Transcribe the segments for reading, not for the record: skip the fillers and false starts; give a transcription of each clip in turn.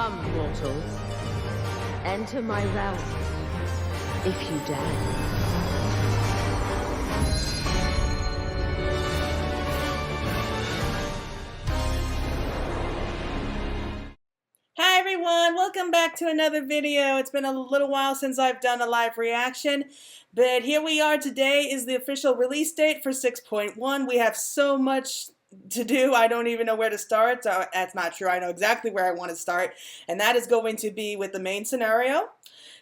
Come, mortals. Enter my realm, if you dare. Hi everyone, welcome back to another video. It's been a little while since I've done a live reaction, but here we are. Today is the official release date for 6.1. We have so much to do, I don't even know where to start. That's not true, I know exactly where I want to start, and that is going to be with the main scenario.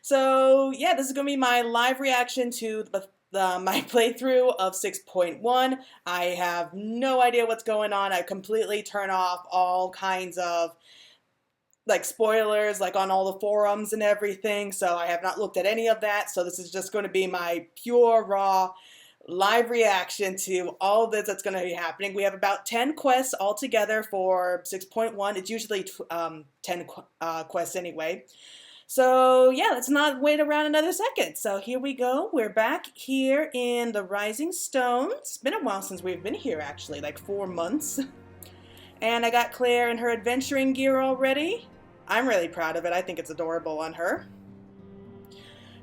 So yeah, this is going to be my live reaction to my playthrough of 6.1. I have no idea what's going on. I completely turn off all kinds of like spoilers, like on all the forums and everything, so I have not looked at any of that. So this is just going to be my pure raw live reaction to all of this that's going to be happening. We have about 10 quests altogether for 6.1. It's usually 10 quests anyway. So yeah, let's not wait around another second. So here we go. We're back here in the Rising Stone. It's been a while since we've been here, actually, like 4 months. And I got Claire in her adventuring gear already. I'm really proud of it. I think it's adorable on her.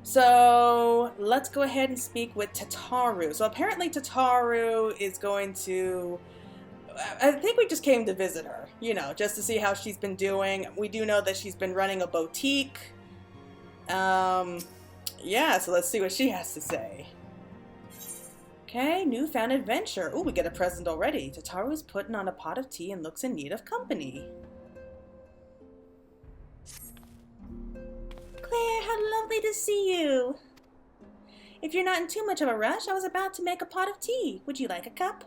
So let's go ahead and speak with Tataru. So apparently Tataru is going to... I think we just came to visit her, you know, just to see how she's been doing. We do know that she's been running a boutique. Yeah, so let's see what she has to say. Okay, Newfound adventure. Ooh, we get a present already. Tataru is putting on a pot of tea and looks in need of company. Claire, how lovely to see you. If you're not in too much of a rush, I was about to make a pot of tea. Would you like a cup?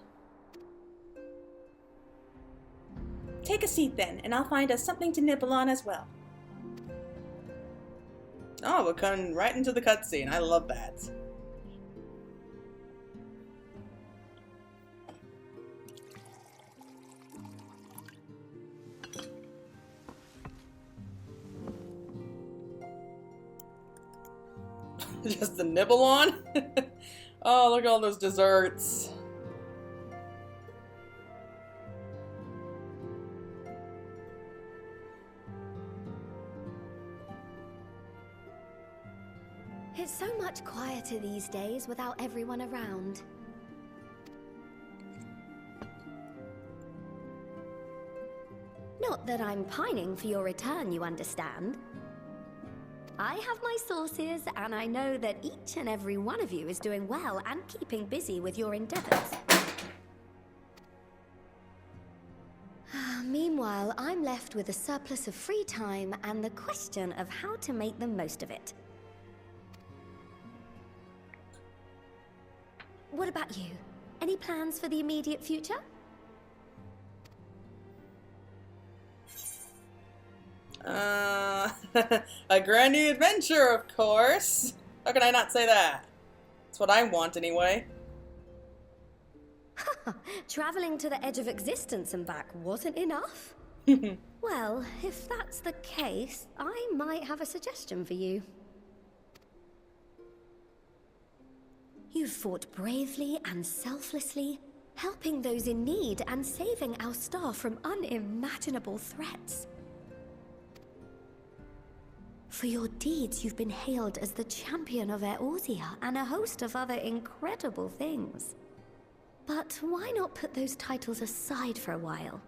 Take a seat then, and I'll find us something to nibble on as well. Oh, we're coming right into the cutscene. I love that. Just the nibble on? Oh, look at all those desserts. It's so much quieter these days without everyone around. Not that I'm pining for your return, you understand. I have my sources, and I know that each and every one of you is doing well and keeping busy with your endeavors. Meanwhile, I'm left with a surplus of free time and the question of how to make the most of it. What about you? Any plans for the immediate future? A grand new adventure, of course. How can I not say that? That's what I want, anyway. Traveling to the edge of existence and back wasn't enough? Well, if that's the case, I might have a suggestion for you. You've fought bravely and selflessly, helping those in need and saving our star from unimaginable threats. For your deeds, you've been hailed as the champion of Eorzea and a host of other incredible things. But why not put those titles aside for a while?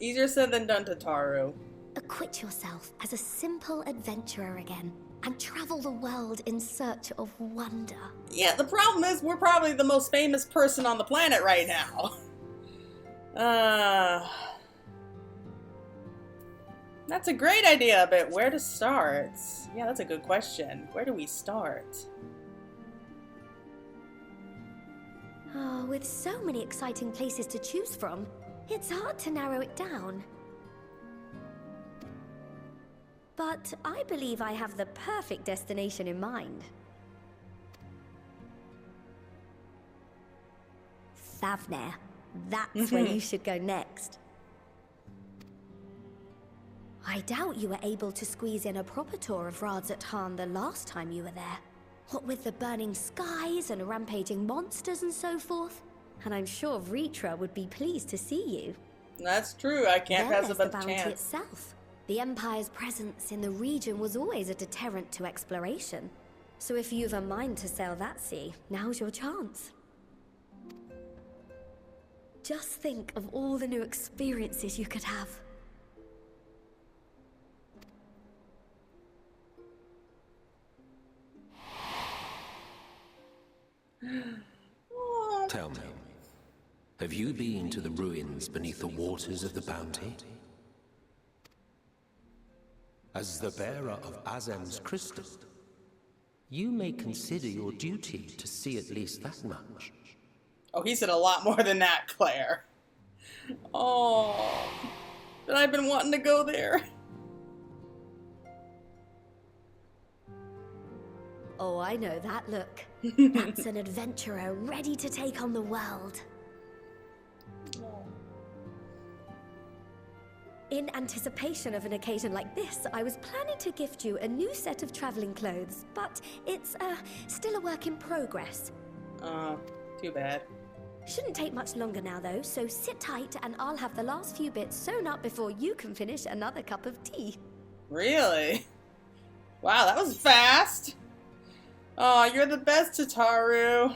Easier said than done, Tataru. Acquit yourself as a simple adventurer again, and travel the world in search of wonder. Yeah, the problem is we're probably the most famous person on the planet right now. That's a great idea, but where to start? Yeah, that's a good question. Where do we start? Oh, with so many exciting places to choose from, it's hard to narrow it down. But I believe I have the perfect destination in mind. Thavnair. That's where you should go next. I doubt you were able to squeeze in a proper tour of Radz-at-Han the last time you were there. What with the burning skies and rampaging monsters and so forth. And I'm sure Vritra would be pleased to see you. That's true, I can't pass up a chance. Itself, The Empire's presence in the region was always a deterrent to exploration. So if you've a mind to sail that sea, now's your chance. Just think of all the new experiences you could have. Tell me, have you been to the ruins beneath the waters of the Bounty? As the bearer of Azem's crystal, you may consider your duty to see at least that much. Oh, he said a lot more than that, Claire. Oh, but I've been wanting to go there. Oh, I know that look. That's an adventurer ready to take on the world. In anticipation of an occasion like this, I was planning to gift you a new set of traveling clothes, but it's still a work in progress. Oh, too bad. Shouldn't take much longer now, though, so sit tight and I'll have the last few bits sewn up before you can finish another cup of tea. Really? Wow, that was fast. Oh, you're the best, Tataru.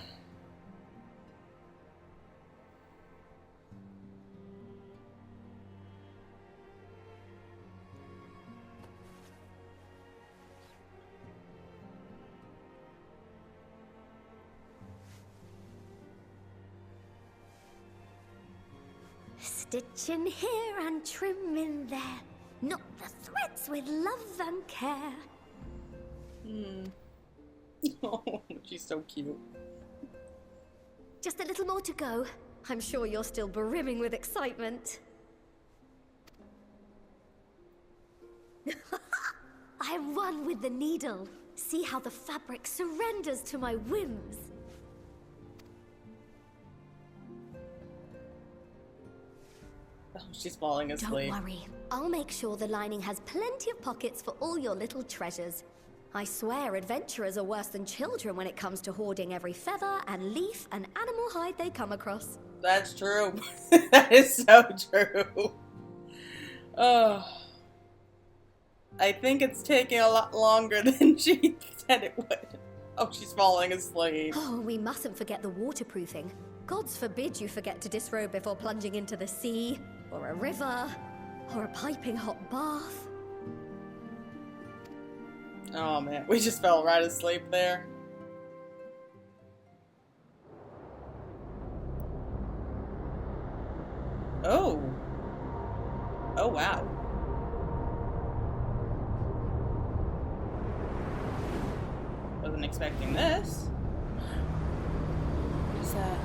Stitch in here and trim in there. Knot the threads with love and care. Oh, she's so cute. Just a little more to go. I'm sure you're still brimming with excitement. I'm one with the needle. See how the fabric surrenders to my whims. Oh, she's falling asleep. Don't worry. I'll make sure the lining has plenty of pockets for all your little treasures. I swear adventurers are worse than children when it comes to hoarding every feather and leaf and animal hide they come across. That's true. That is so true. Oh. I think it's taking a lot longer than she said it would. Oh, she's falling asleep. Oh, we mustn't forget the waterproofing. Gods forbid you forget to disrobe before plunging into the sea, or a river, or a piping hot bath. Oh man, we just fell right asleep there. Oh. Oh wow. Wasn't expecting this. What is that?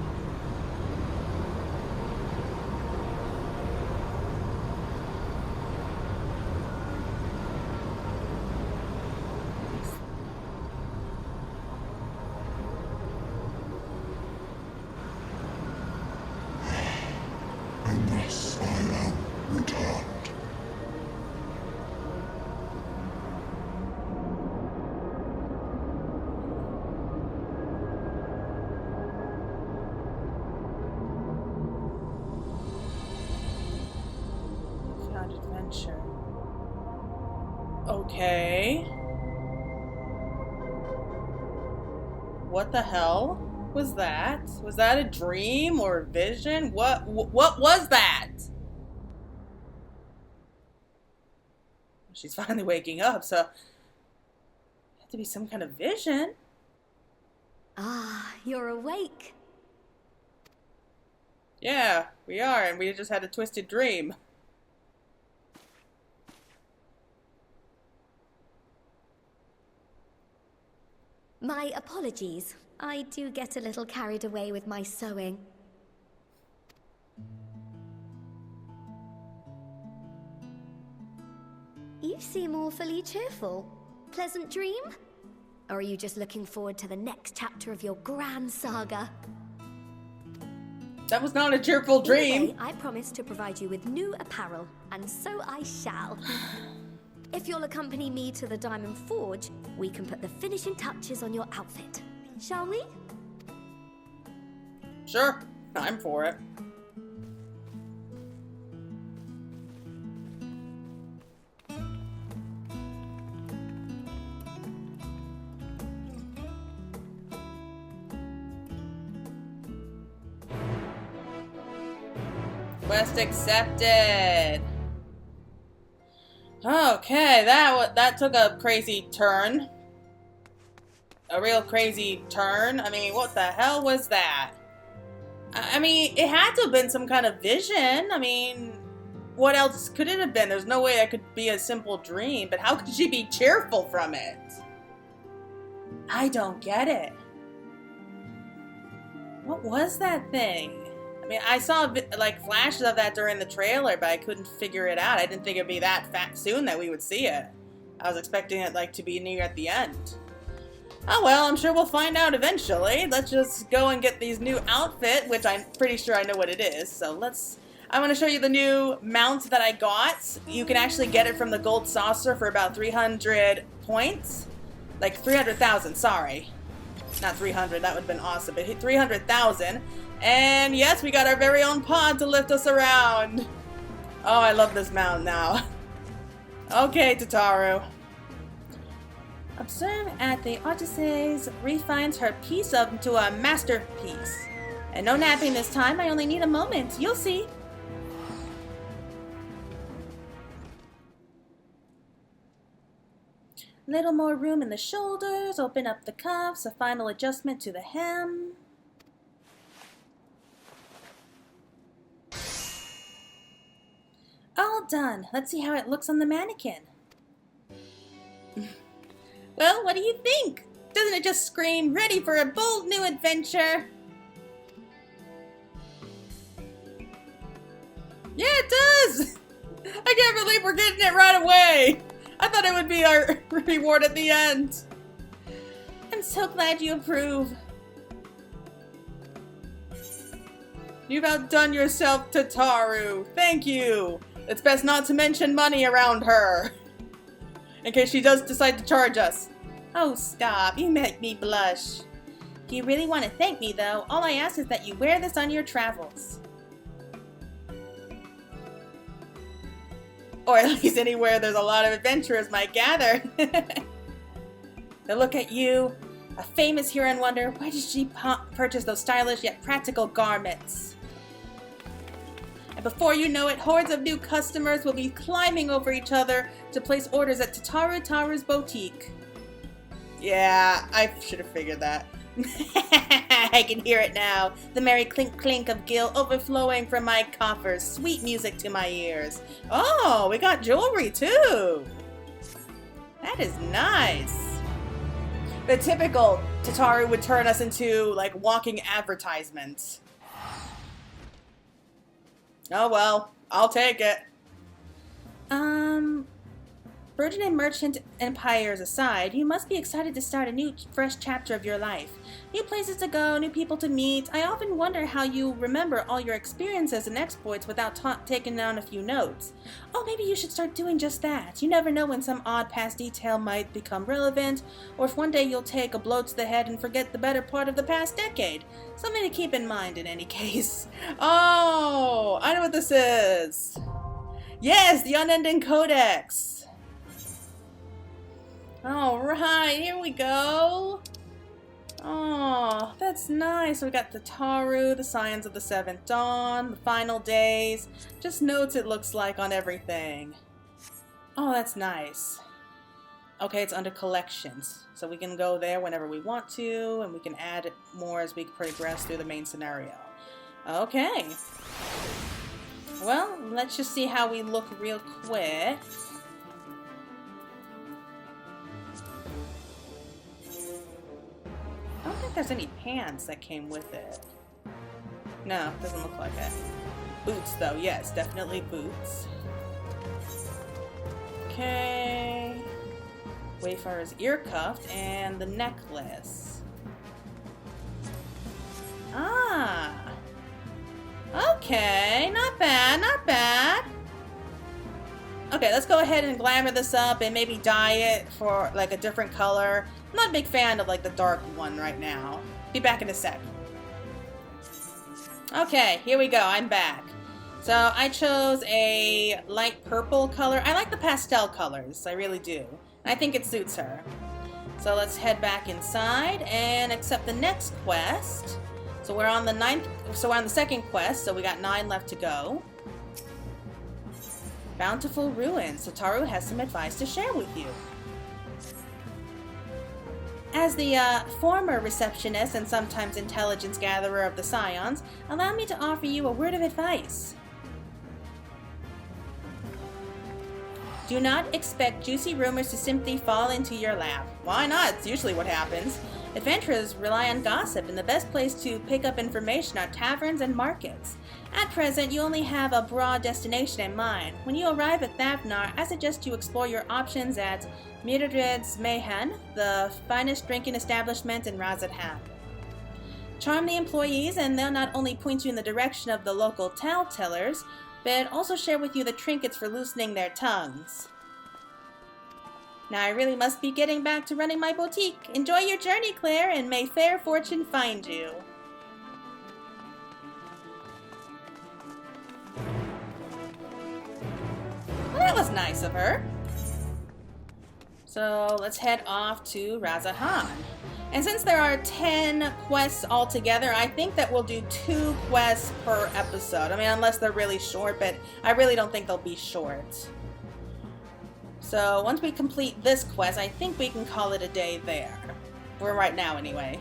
And thus I am returned. Found adventure. Okay. What the hell was that? Was that a dream or a vision? What was that? She's finally waking up, so it had to be some kind of vision. Ah, you're awake. Yeah, we are, and we just had a twisted dream. My apologies. I do get a little carried away with my sewing. You seem awfully cheerful. Pleasant dream? Or are you just looking forward to the next chapter of your grand saga? That was not a cheerful dream. Anyway, I promised to provide you with new apparel, and so I shall. If you'll accompany me to the Diamond Forge, we can put the finishing touches on your outfit. Shall we? Sure, I'm for it. Quest accepted. Okay, that took a crazy turn. A real crazy turn. I mean, what the hell was that? I mean, it had to have been some kind of vision. I mean, what else could it have been? There's no way that could be a simple dream, but how could she be cheerful from it? I don't get it. What was that thing? I mean, I saw like flashes of that during the trailer, but I couldn't figure it out. I didn't think it'd be that soon that we would see it. I was expecting it like to be near at the end. Oh well, I'm sure we'll find out eventually. Let's just go and get these new outfit, which I'm pretty sure I know what it is. So I'm going to show you the new mount that I got. You can actually get it from the gold saucer for about 300 points. Like 300,000, sorry. Not 300, that would have been awesome, but 300,000. And yes, we got our very own pod to lift us around. Oh, I love this mount now. Okay, Tataru. Observe at the artisan refines her piece into a masterpiece. And no napping this time, I only need a moment. You'll see. Little more room in the shoulders, open up the cuffs, a final adjustment to the hem. All done. Let's see how it looks on the mannequin. Well, what do you think? Doesn't it just scream, ready for a bold new adventure? Yeah, it does! I can't believe we're getting it right away! I thought it would be our reward at the end. I'm so glad you approve. You've outdone yourself, Tataru. Thank you. It's best not to mention money around her, in case she does decide to charge us. Oh, stop. You make me blush. Do you really want to thank me, though? All I ask is that you wear this on your travels. Or at least anywhere there's a lot of adventurers might gather. To look at you, a famous hero, and wonder, why did she purchase those stylish yet practical garments? And before you know it, hordes of new customers will be climbing over each other to place orders at Taru's boutique. Yeah, I should have figured that. I can hear it now. The merry clink-clink of gil overflowing from my coffers. Sweet music to my ears. Oh, we got jewelry too. That is nice. The typical Tataru would turn us into like walking advertisements. Oh well, I'll take it. Burgeoning merchant empires aside, you must be excited to start a new, fresh chapter of your life. New places to go, new people to meet. I often wonder how you remember all your experiences and exploits without taking down a few notes. Oh, maybe you should start doing just that. You never know when some odd past detail might become relevant, or if one day you'll take a blow to the head and forget the better part of the past decade. Something to keep in mind in any case. Oh, I know what this is. Yes, the Unending Codex. Alright, here we go. Oh, that's nice. We got the Tataru, the Signs of the Seventh Dawn, the Final Days. Just notes it looks like on everything. Oh, that's nice. Okay, it's under collections. So we can go there whenever we want to, and we can add more as we progress through the main scenario. Okay. Well, let's just see how we look real quick. I don't think there's any pants that came with it. No, doesn't look like it. Boots, though. Yes, definitely boots. Okay. Wayfarer's ear cuffed and the necklace. Ah. Okay, not bad, not bad. Okay, let's go ahead and glamour this up and maybe dye it for like a different color. I'm not a big fan of like the dark one right now. Be back in a sec. Okay, here we go. I'm back. So I chose a light purple color. I like the pastel colors. I really do. I think it suits her. So let's head back inside and accept the next quest. So we're on the second quest, so we got 9 left to go. Bountiful Ruins. Tataru has some advice to share with you. As the former receptionist and sometimes intelligence gatherer of the Scions, allow me to offer you a word of advice. Do not expect juicy rumors to simply fall into your lap. Why not? It's usually what happens. Adventurers rely on gossip, and the best place to pick up information are taverns and markets. At present, you only have a broad destination in mind. When you arrive at Thavnair, I suggest you explore your options at Radz-at-Han, the finest drinking establishment in Radz-at-Han. Charm the employees, and they'll not only point you in the direction of the local tale-tellers, but also share with you the trinkets for loosening their tongues. Now I really must be getting back to running my boutique. Enjoy your journey, Claire, and may fair fortune find you. Well, that was nice of her. So let's head off to Radz-at-Han. And since there are 10 quests altogether, I think that we'll do 2 quests per episode. I mean, unless they're really short, but I really don't think they'll be short. So once we complete this quest, I think we can call it a day there. For right now, anyway.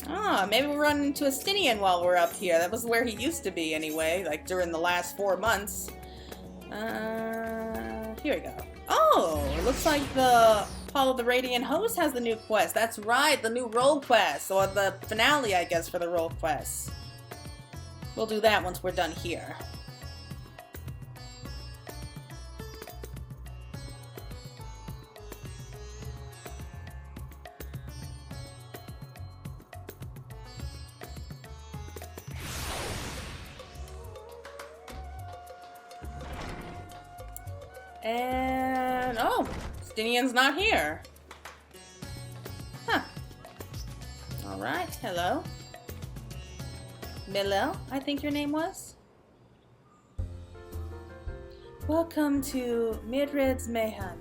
Ah, maybe we'll run into a Meteion while we're up here. That was where he used to be anyway, like during the last 4 months. Here we go. Oh, it looks like the Hall of the Radiant Host has the new quest. That's right, the new role quest, or the finale, I guess, for the role quest. We'll do that once we're done here. And, oh, Meteions not here. Huh. Alright, hello. Milel, I think your name was? Welcome to Radz-at-Han.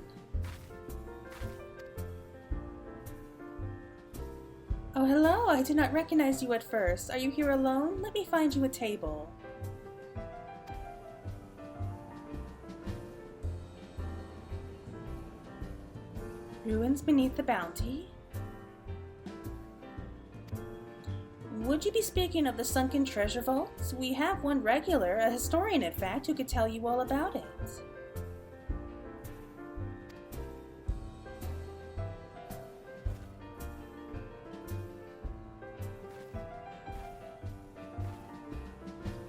Oh, hello, I did not recognize you at first. Are you here alone? Let me find you a table. Ruins beneath the bounty? Would you be speaking of the sunken treasure vaults? We have one regular, a historian in fact, who could tell you all about it.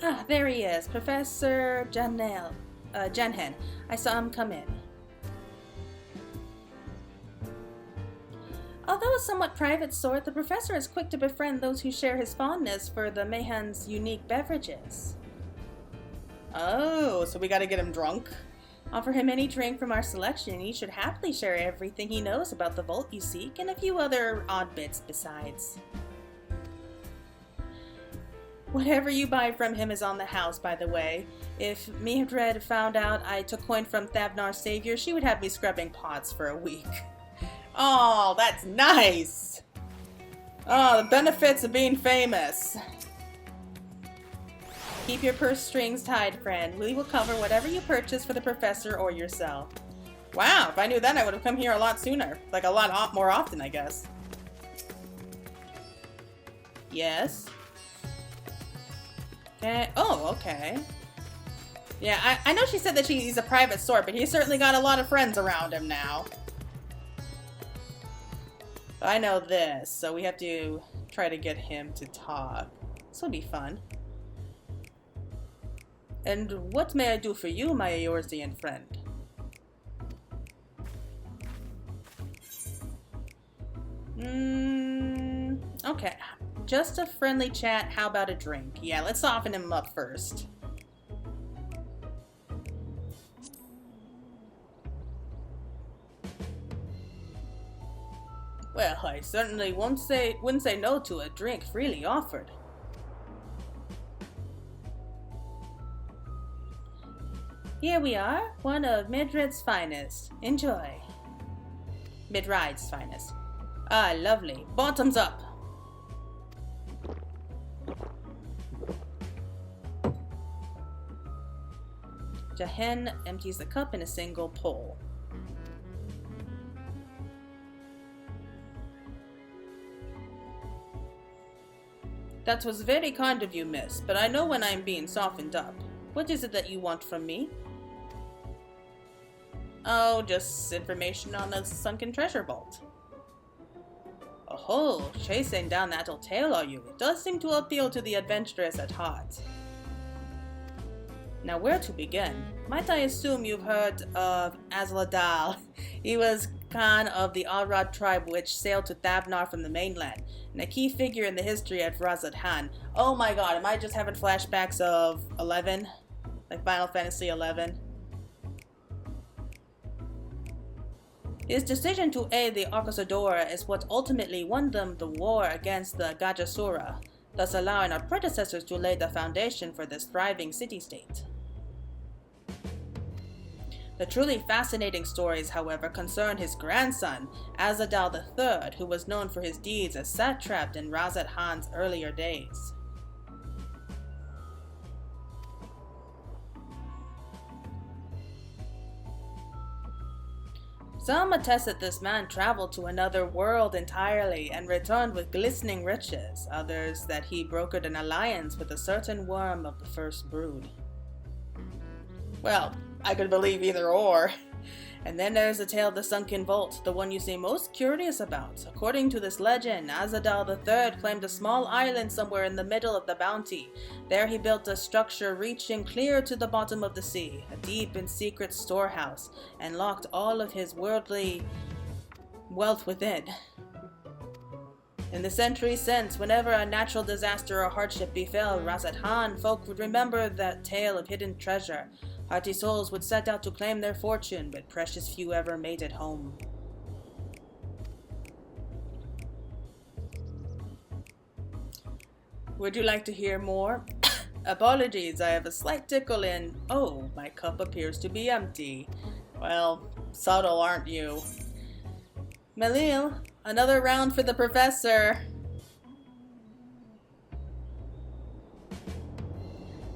Ah, there he is, Professor Janhen. I saw him come in. Although a somewhat private sort, the professor is quick to befriend those who share his fondness for the Mayhan's unique beverages. Oh, so we gotta get him drunk? Offer him any drink from our selection, and he should happily share everything he knows about the vault you seek, and a few other odd bits besides. Whatever you buy from him is on the house, by the way. If Mildred found out I took coin from Thavnair's savior, she would have me scrubbing pots for a week. Oh, that's nice! Oh, the benefits of being famous. Keep your purse strings tied, friend. We will cover whatever you purchase for the professor or yourself. Wow, if I knew that, I would have come here a lot sooner. Like, a lot more often, I guess. Yes? Okay. Oh, okay. Yeah, I know she said that he's a private sort, but he's certainly got a lot of friends around him now. I know this, so we have to try to get him to talk. This will be fun. And what may I do for you, my Eorzean friend? Okay. Just a friendly chat. How about a drink? Yeah, let's soften him up first. Well, I certainly wouldn't say no to a drink freely offered. Here we are, one of Midrid's finest. Enjoy. Midrid's finest. Ah, lovely. Bottoms up. Jahen empties the cup in a single pull. That was very kind of you, miss, but I know when I am being softened up. What is it that you want from me? Oh, just information on the sunken treasure vault. Oh, chasing down that old tale, are you? It does seem to appeal to the adventurous at heart. Now, where to begin? Might I assume you've heard of Azladal? He was Khan of the Alrad tribe which sailed to Thavnair from the mainland, and a key figure in the history of Radz-at-Han. Oh my god, am I just having flashbacks of 11? Like Final Fantasy 11? His decision to aid the Arcosadora is what ultimately won them the war against the Gajasura, thus allowing our predecessors to lay the foundation for this thriving city-state. The truly fascinating stories, however, concern his grandson, Azadal III, who was known for his deeds as satrap in Radz-at-Han's earlier days. Some attest that this man traveled to another world entirely and returned with glistening riches, others that he brokered an alliance with a certain worm of the first brood. Well, I could believe either or. And then there's the tale of the sunken vault, the one you seem most curious about. According to this legend, Azadal III claimed a small island somewhere in the middle of the bounty. There he built a structure reaching clear to the bottom of the sea, a deep and secret storehouse, and locked all of his worldly wealth within. In the centuries since, whenever a natural disaster or hardship befell Radz-at-Han, folk would remember that tale of hidden treasure. Hearty souls would set out to claim their fortune, but precious few ever made it home. Would you like to hear more? Apologies, I have a slight tickle in... Oh, my cup appears to be empty. Well, subtle, aren't you? Melil, another round for the professor.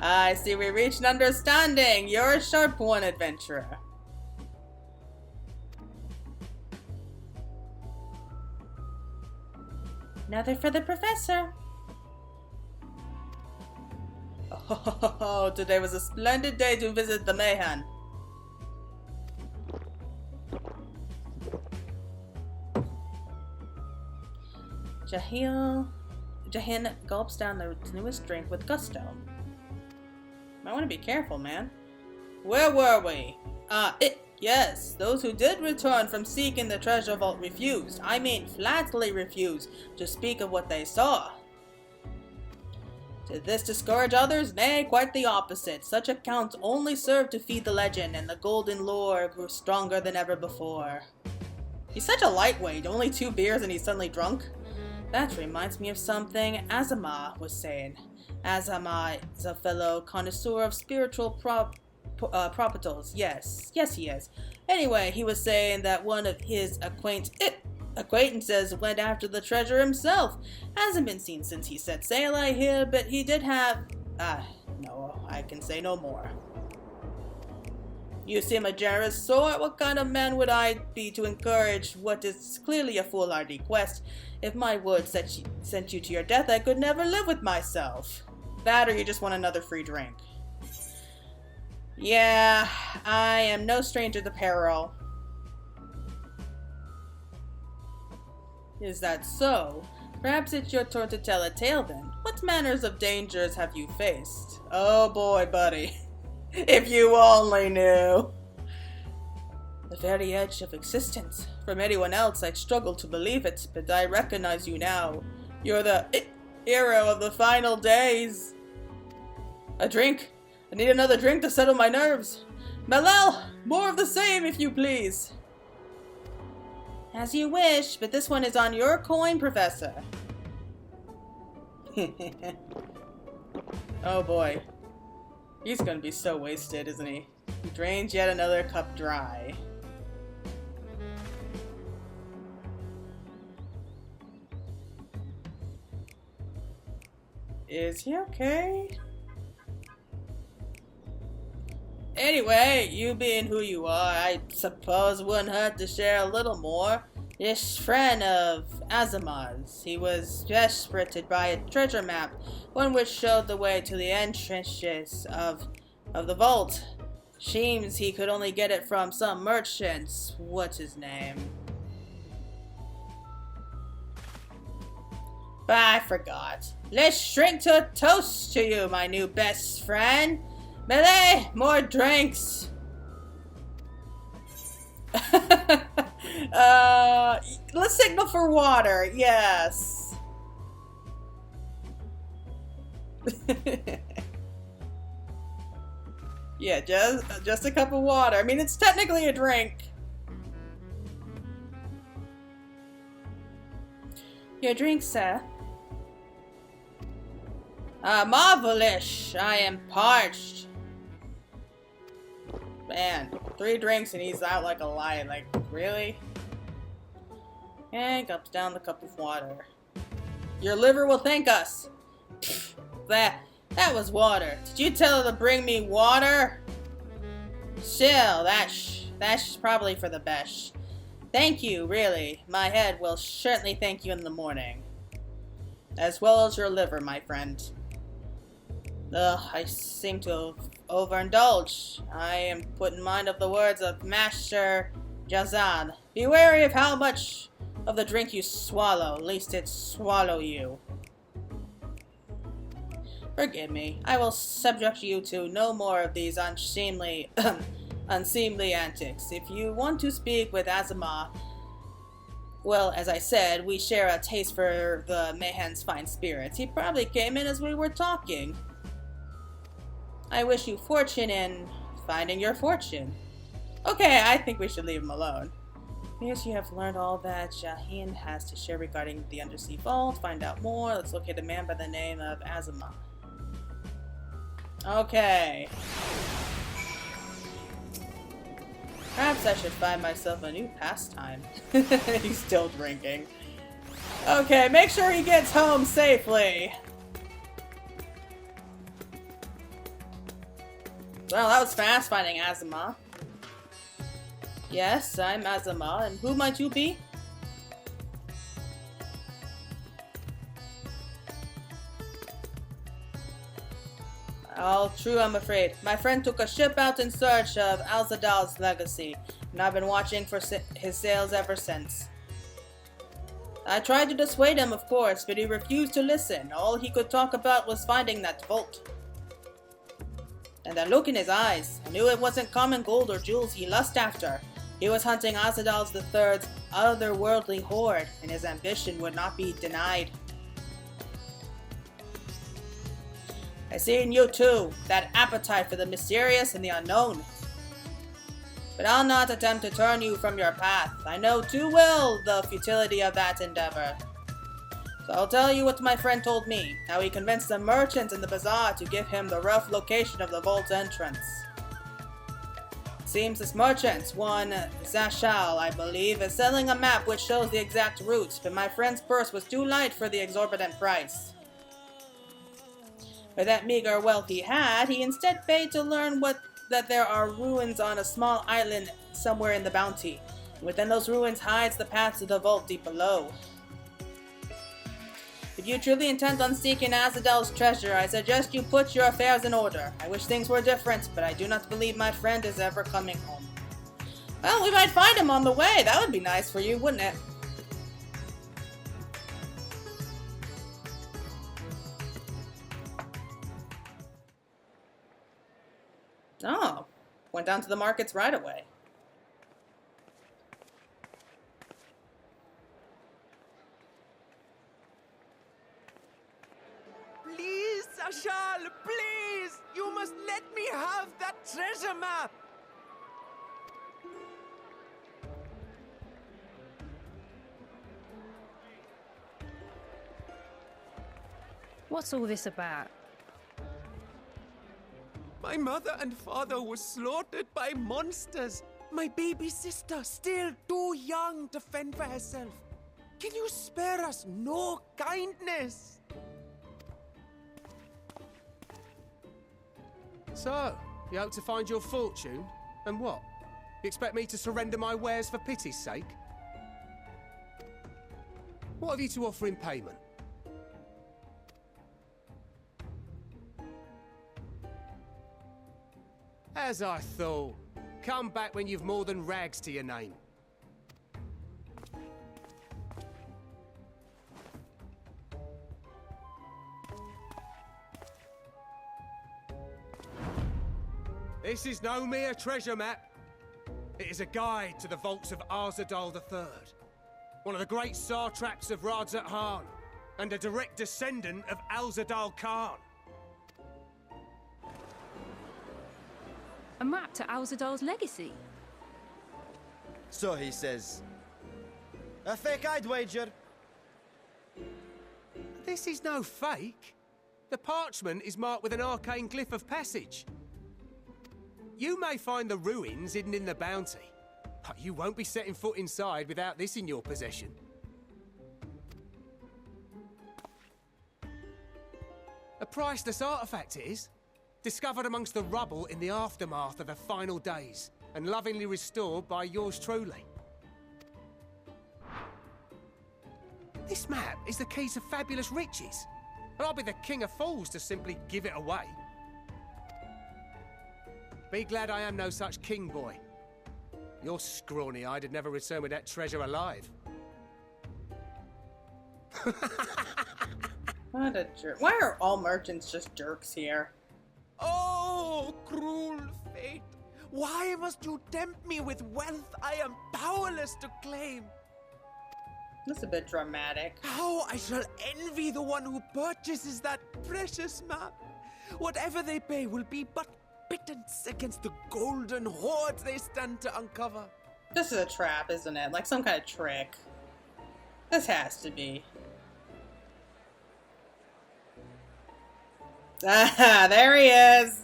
I see we reached an understanding. You're a sharp one, adventurer. Another for the professor. Oh, today was a splendid day to visit the Meteion. Jahin gulps down the newest drink with gusto. I want to be careful, man. Where were we? Yes, those who did return from seeking the treasure vault refused, I mean flatly refused, to speak of what they saw. Did this discourage others? Nay, quite the opposite. Such accounts only served to feed the legend, and the golden lore grew stronger than ever before. He's such a lightweight, only 2 beers and he's suddenly drunk. That reminds me of something Azama was saying. Azama is a fellow connoisseur of spiritual properties. Yes, he is. Anyway, he was saying that one of his acquaintances went after the treasure himself. Hasn't been seen since he set sail, I hear, but he did have... no, I can say no more. You seem a generous sort. What kind of man would I be to encourage what is clearly a foolhardy quest? If my word sent you to your death, I could never live with myself. That or you just want another free drink. Yeah, I am no stranger to peril. Is that so? Perhaps it's your turn to tell a tale then. What manners of dangers have you faced? Oh boy, buddy. If you only knew. The very edge of existence. From anyone else, I'd struggle to believe it, but I recognize you now. You're the hero of the final days. A drink. I need another drink to settle my nerves. Melel, more of the same, if you please. As you wish, but this one is on your coin, Professor. Oh boy. He's gonna be so wasted, isn't he? He drains yet another cup dry. Is he okay? Anyway, you being who you are, I suppose it wouldn't hurt to share a little more. This friend of Azama's, he was desperate to buy a treasure map, one which showed the way to the entrances of the vault. Seems he could only get it from some merchants. What's his name? But I forgot. Let's drink to a toast to you, my new best friend. Melee, more drinks. Let's signal for water. Yes. Yeah, just a cup of water. I mean, it's technically a drink. Your drink, sir. Marvelous. I am parched. Man, 3 drinks and he's out like a lion. Like, really? And gulps down the cup of water. Your liver will thank us. Pfft, that was water. Did you tell her to bring me water? Still, that's probably for the best. Thank you, really. My head will certainly thank you in the morning. As well as your liver, my friend. Ugh, I seem to overindulge. I am put in mind of the words of Master Jazan. Be wary of how much of the drink you swallow, lest it swallow you. Forgive me. I will subject you to no more of these unseemly antics. If you want to speak with Azama, well, as I said, we share a taste for the Mayhen's fine spirits. He probably came in as we were talking. I wish you fortune in finding your fortune. Okay, I think we should leave him alone. Yes, you have learned all that Jahin has to share regarding the undersea vault. Find out more. Let's locate a man by the name of Azama. Okay. Perhaps I should find myself a new pastime. He's still drinking. Okay, make sure he gets home safely. Well, that was fast finding Azama. Yes, I'm Azama, and who might you be? All true, I'm afraid. My friend took a ship out in search of Al-Zadal's legacy, and I've been watching for his sails ever since. I tried to dissuade him, of course, but he refused to listen. All he could talk about was finding that vault. And that look in his eyes, I knew it wasn't common gold or jewels he lust after. He was hunting Al-Zadal III's otherworldly hoard, and his ambition would not be denied. I see in you too, that appetite for the mysterious and the unknown. But I'll not attempt to turn you from your path. I know too well the futility of that endeavor. So I'll tell you what my friend told me, how he convinced the merchants in the bazaar to give him the rough location of the vault's entrance. It seems this merchant, one Zashal, I believe, is selling a map which shows the exact route, but my friend's purse was too light for the exorbitant price. With that meager wealth he had, he instead paid to learn that there are ruins on a small island somewhere in the Bounty. Within those ruins hides the path to the vault deep below. If you truly intend on seeking Azadal's treasure, I suggest you put your affairs in order. I wish things were different, but I do not believe my friend is ever coming home. Well, we might find him on the way. That would be nice for you, wouldn't it? Oh, went down to the markets right away. Please, Ashal, please! You must let me have that treasure map! What's all this about? My mother and father were slaughtered by monsters. My baby sister, still too young to fend for herself. Can you spare us no kindness? So, you hope to find your fortune? And what? You expect me to surrender my wares for pity's sake? What have you to offer in payment? As I thought. Come back when you've more than rags to your name. This is no mere treasure map. It is a guide to the vaults of Radz-at-Han III, one of the great satraps of Radz-at-Han, and a direct descendant of Al-Zadal Khan. A map to Al-Zadal's legacy. So he says. A fake, I'd wager. This is no fake. The parchment is marked with an arcane glyph of passage. You may find the ruins hidden in the bounty, but you won't be setting foot inside without this in your possession. A priceless artifact it is, discovered amongst the rubble in the aftermath of the final days, and lovingly restored by yours truly. This map is the key to fabulous riches, and I'll be the king of fools to simply give it away. Be glad I am no such king boy. Your scrawny-eyed had never returned with that treasure alive. What a jerk. Why are all merchants just jerks here? Oh, cruel fate. Why must you tempt me with wealth I am powerless to claim? That's a bit dramatic. How I shall envy the one who purchases that precious map. Whatever they pay will be but pittance against the golden hoards they stand to uncover. This is a trap, isn't it? Like some kind of trick. This has to be. Ah, there he is!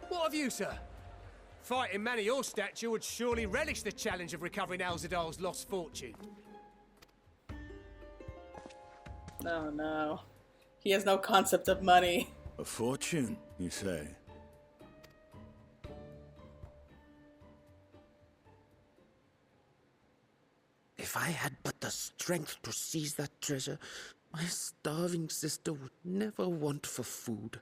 What have you, sir? Fighting man of your stature would surely relish the challenge of recovering Al-Zadal's lost fortune. Oh no. He has no concept of money. A fortune, you say? If I had but the strength to seize that treasure, my starving sister would never want for food.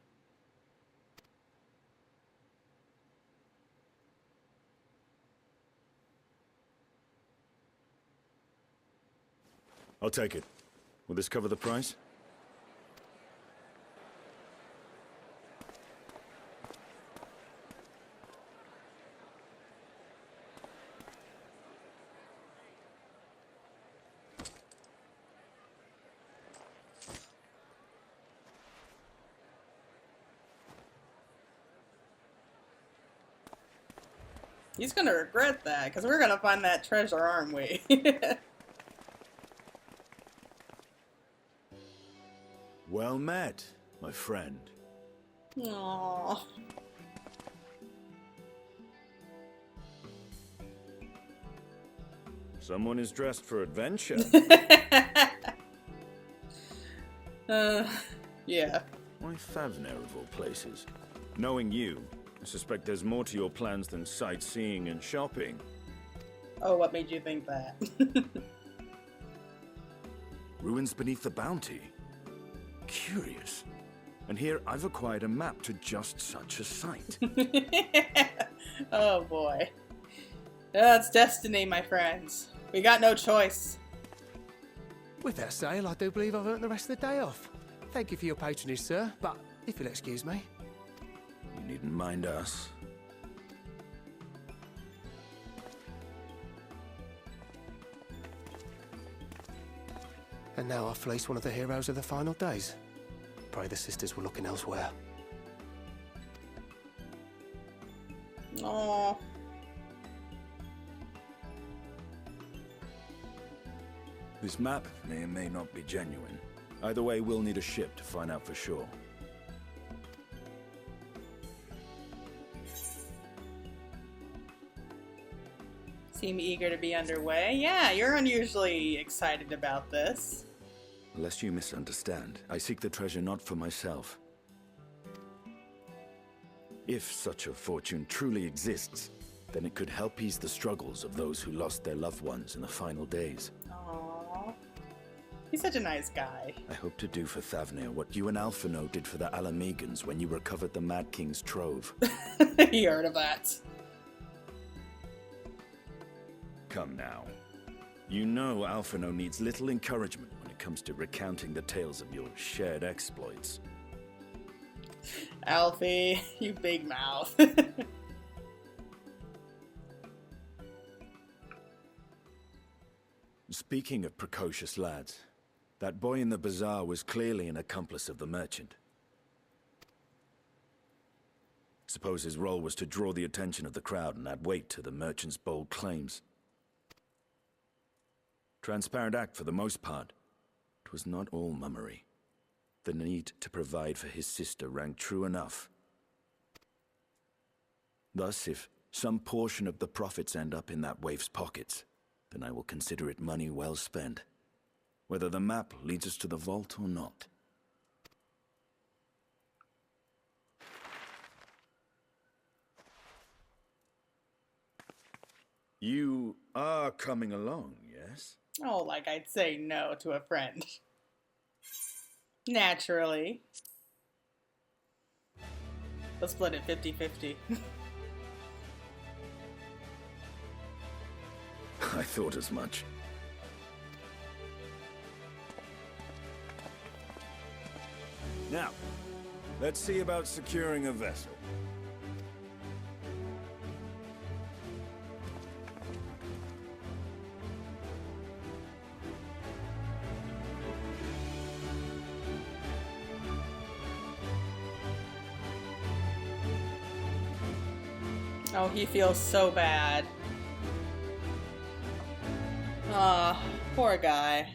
I'll take it. Will this cover the price? He's gonna regret that, because we're gonna find that treasure, aren't we? Well met, my friend. Aww. Someone is dressed for adventure. Yeah. Why Thavnair of all places? Knowing you, I suspect there's more to your plans than sightseeing and shopping. Oh, what made you think that? Ruins beneath the bounty. Curious. And here I've acquired a map to just such a site. Oh boy. That's destiny, my friends. We got no choice. With that sale, I do believe I've earned the rest of the day off. Thank you for your patronage, sir, but if you'll excuse me. You needn't mind us. And now I fleece one of the heroes of the final days. Pray the sisters were looking elsewhere. Aww. This map may or may not be genuine. Either way, we'll need a ship to find out for sure. Seem eager to be underway. Yeah, you're unusually excited about this. Lest you misunderstand, I seek the treasure not for myself. If such a fortune truly exists, then it could help ease the struggles of those who lost their loved ones in the final days. Aww. He's such a nice guy. I hope to do for Thavnair what you and Alphino did for the Alamegans when you recovered the Mad King's trove. He heard of that. Come now. You know Alphino needs little encouragement when it comes to recounting the tales of your shared exploits. Alfie, you big mouth. Speaking of precocious lads, that boy in the bazaar was clearly an accomplice of the merchant. Suppose his role was to draw the attention of the crowd and add weight to the merchant's bold claims. Transparent act for the most part. It was not all mummery. The need to provide for his sister rang true enough. Thus, if some portion of the profits end up in that waif's pockets, then I will consider it money well spent, whether the map leads us to the vault or not. You are coming along, yes? Oh, like I'd say no to a friend. Naturally. Let's split it 50-50. I thought as much. Now, let's see about securing a vessel. Oh, he feels so bad. Aw, poor guy.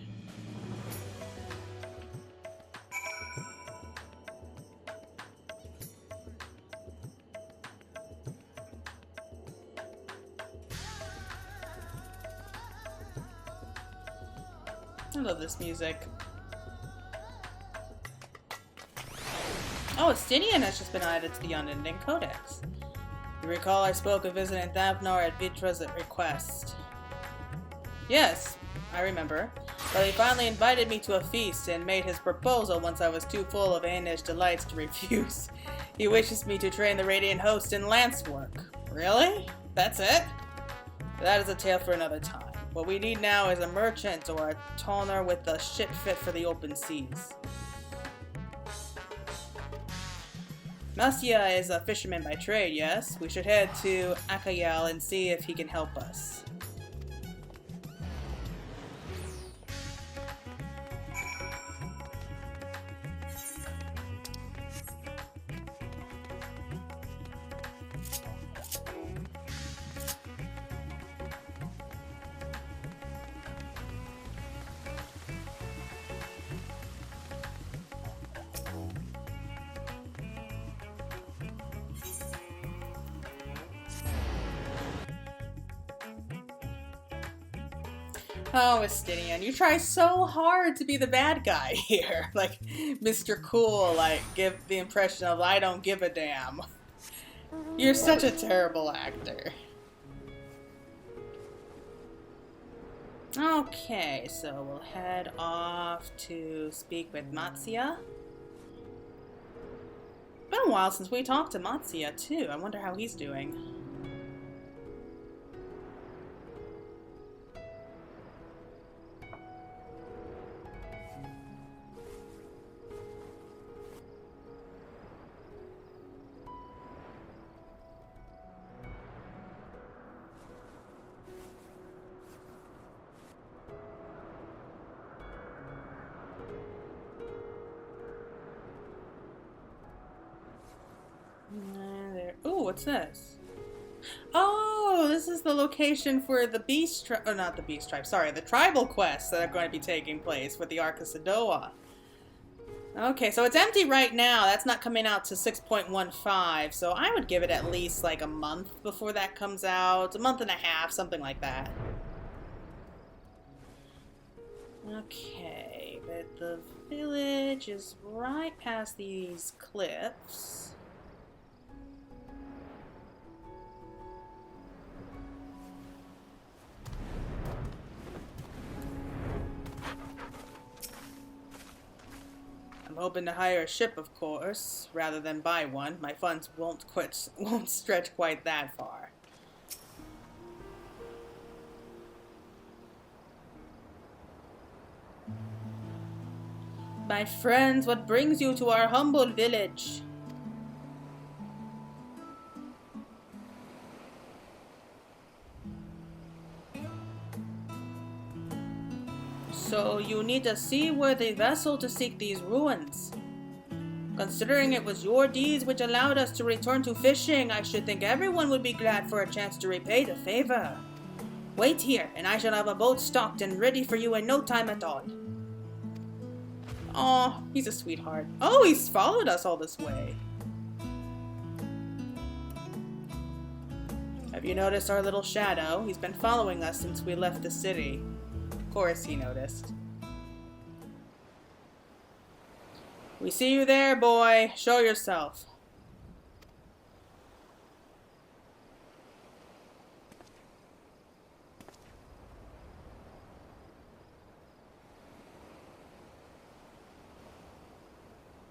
I love this music. Oh, Estinian has just been added to the Unending Codex. You recall I spoke of visiting Thavnair at Vitra's request. Yes, I remember. But he finally invited me to a feast and made his proposal once I was too full of Aenish delights to refuse. He wishes me to train the Radiant Host in lance work. Really? That's it? That is a tale for another time. What we need now is a merchant or a toner with a ship fit for the open seas. Masya is a fisherman by trade, yes? We should head to Akayal and see if he can help us. Oh, Estinian, you try so hard to be the bad guy here. Like, Mr. Cool, like, give the impression of, I don't give a damn. You're such a terrible actor. Okay, so we'll head off to speak with Matsuya. Been a while since we talked to Matsuya, too. I wonder how he's doing. Ooh, what's this? Oh, Ooh, this is the location for the beast tribe, oh, not the beast tribe, sorry, the tribal quests that are going to be taking place with the Ark of Sadoa. Okay, so it's empty right now. That's not coming out to 6.15, so I would give it at least like a month before that comes out. A month and a half, something like that. Okay, but the village is right past these cliffs. I'm hoping to hire a ship, of course, rather than buy one. My funds won't stretch quite that far. My friends, what brings you to our humble village? So you need a seaworthy vessel to seek these ruins. Considering it was your deeds which allowed us to return to fishing, I should think everyone would be glad for a chance to repay the favor. Wait here, and I shall have a boat stocked and ready for you in no time at all. Aw, he's a sweetheart. Oh, he's followed us all this way. Have you noticed our little shadow? He's been following us since we left the city. Of course he noticed. We see you there, boy. Show yourself.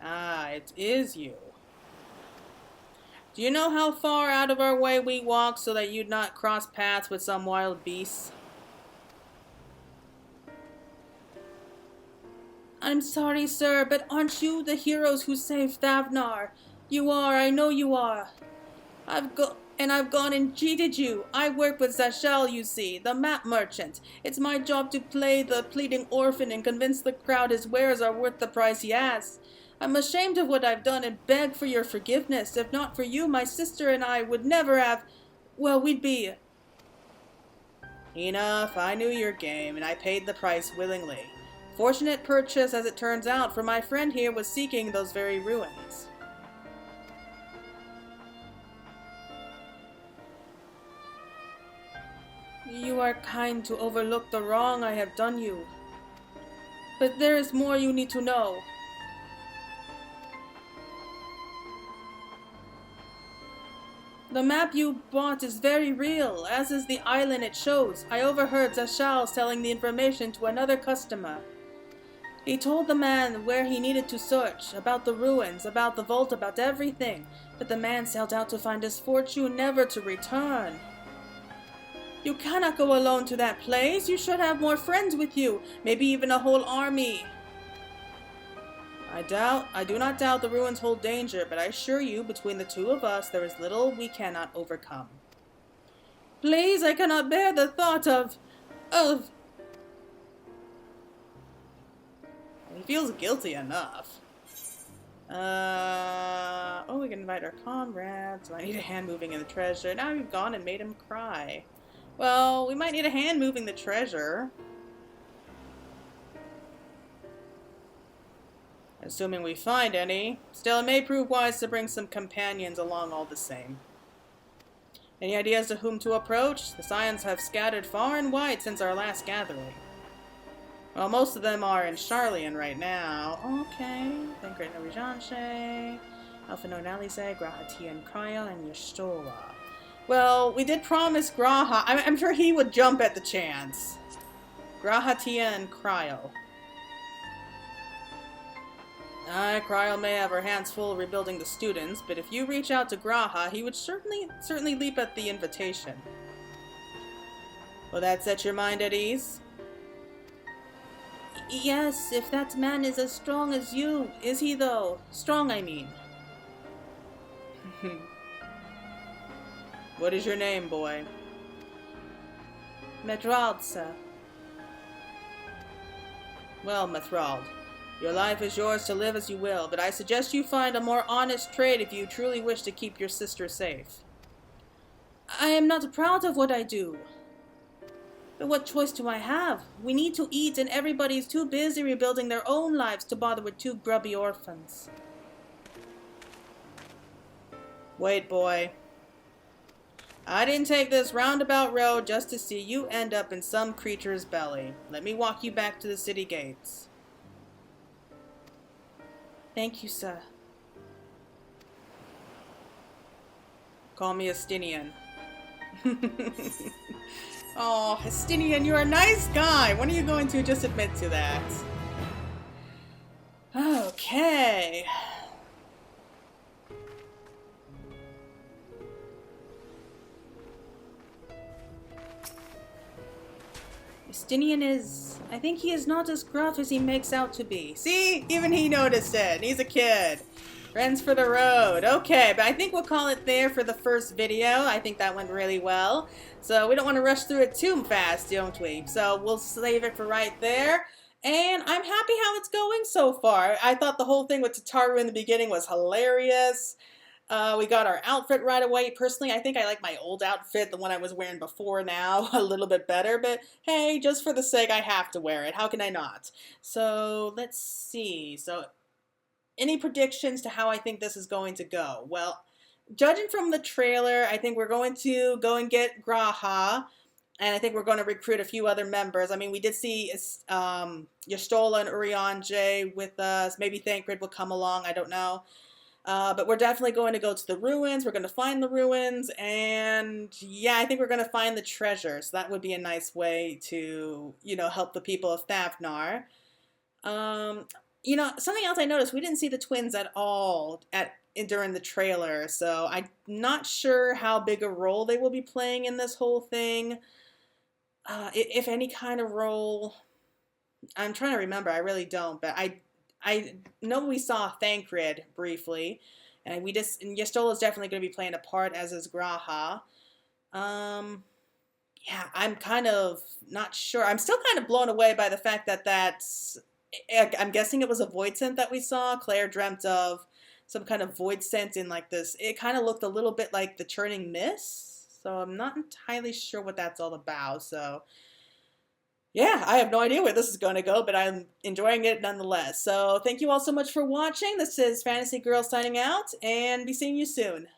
Ah, it is you. Do you know how far out of our way we walk so that you'd not cross paths with some wild beasts? I'm sorry, sir, but aren't you the heroes who saved Thavnair? You are, I know you are. I've gone and cheated you. I work with Zashel, you see, the map merchant. It's my job to play the pleading orphan and convince the crowd his wares are worth the price he asks. I'm ashamed of what I've done and beg for your forgiveness. If not for you, my sister and I would never have... well, we'd be... Enough, I knew your game, and I paid the price willingly. Fortunate purchase, as it turns out, for my friend here was seeking those very ruins. You are kind to overlook the wrong I have done you. But there is more you need to know. The map you bought is very real, as is the island it shows. I overheard Zashal selling the information to another customer. He told the man where he needed to search, about the ruins, about the vault, about everything. But the man sailed out to find his fortune, never to return. You cannot go alone to that place. You should have more friends with you, maybe even a whole army. I do not doubt the ruins hold danger, but I assure you, between the two of us, there is little we cannot overcome. Please, I cannot bear the thought of... He feels guilty enough. Oh, we can invite our comrades. So I need a hand moving in the treasure. Now we've gone and made him cry. Well, we might need a hand moving the treasure. Assuming we find any. Still, it may prove wise to bring some companions along all the same. Any ideas to whom to approach? The Scions have scattered far and wide since our last gathering. Well, most of them are in Charlian right now. Okay. Thancred no Rijanche, Alphino Nalise, Graha-Tia Cryo, and Yashtoa. Well, we did promise Graha. I'm sure he would jump at the chance. Graha-Tia and Cryo. Cryo may have her hands full rebuilding the students, but if you reach out to Graha, he would certainly leap at the invitation. Will that set your mind at ease? Yes, if that man is as strong as you. Is he, though? Strong, I mean. What is your name, boy? Methrald, sir. Well, Methrald, your life is yours to live as you will, but I suggest you find a more honest trade if you truly wish to keep your sister safe. I am not proud of what I do. But what choice do I have? We need to eat and everybody's too busy rebuilding their own lives to bother with two grubby orphans. Wait, boy. I didn't take this roundabout road just to see you end up in some creature's belly. Let me walk you back to the city gates. Thank you, sir. Call me Estinian. Oh, Estinian, you're a nice guy. When are you going to just admit to that? Okay. Estinian is... I think he is not as gruff as he makes out to be. See? Even he noticed it. And he's a kid. Friends for the road. Okay, but I think we'll call it there for the first video. I think that went really well. So we don't want to rush through it too fast, don't we? So we'll save it for right there. And I'm happy how it's going so far. I thought the whole thing with Tataru in the beginning was hilarious. We got our outfit right away. Personally, I think I like my old outfit, the one I was wearing before now, a little bit better. But hey, just for the sake, I have to wear it. How can I not? So let's see. So any predictions to how I think this is going to go? Well, judging from the trailer, I think we're going to go and get Graha. And I think we're going to recruit a few other members. I mean, we did see Y'shtola and Urianger with us. Maybe Thancred will come along. I don't know. But we're definitely going to go to the ruins. We're going to find the ruins. And yeah, I think we're going to find the treasure. So that would be a nice way to, you know, help the people of Thavnair. You know, something else I noticed, we didn't see the twins at all during the trailer. So I'm not sure how big a role they will be playing in this whole thing. If any kind of role. I'm trying to remember. I really don't. But I know we saw Thancred briefly, and Y'shtola is definitely going to be playing a part, as is Graha. Yeah, I'm kind of not sure. I'm still kind of blown away by the fact that I'm guessing it was a void scent that we saw. Claire dreamt of some kind of void scent in like this. It kind of looked a little bit like the churning mist, so I'm not entirely sure what that's all about. So yeah, I have no idea where this is going to go, but I'm enjoying it nonetheless. So thank you all so much for watching. This is Fantasy Girl signing out, and be seeing you soon.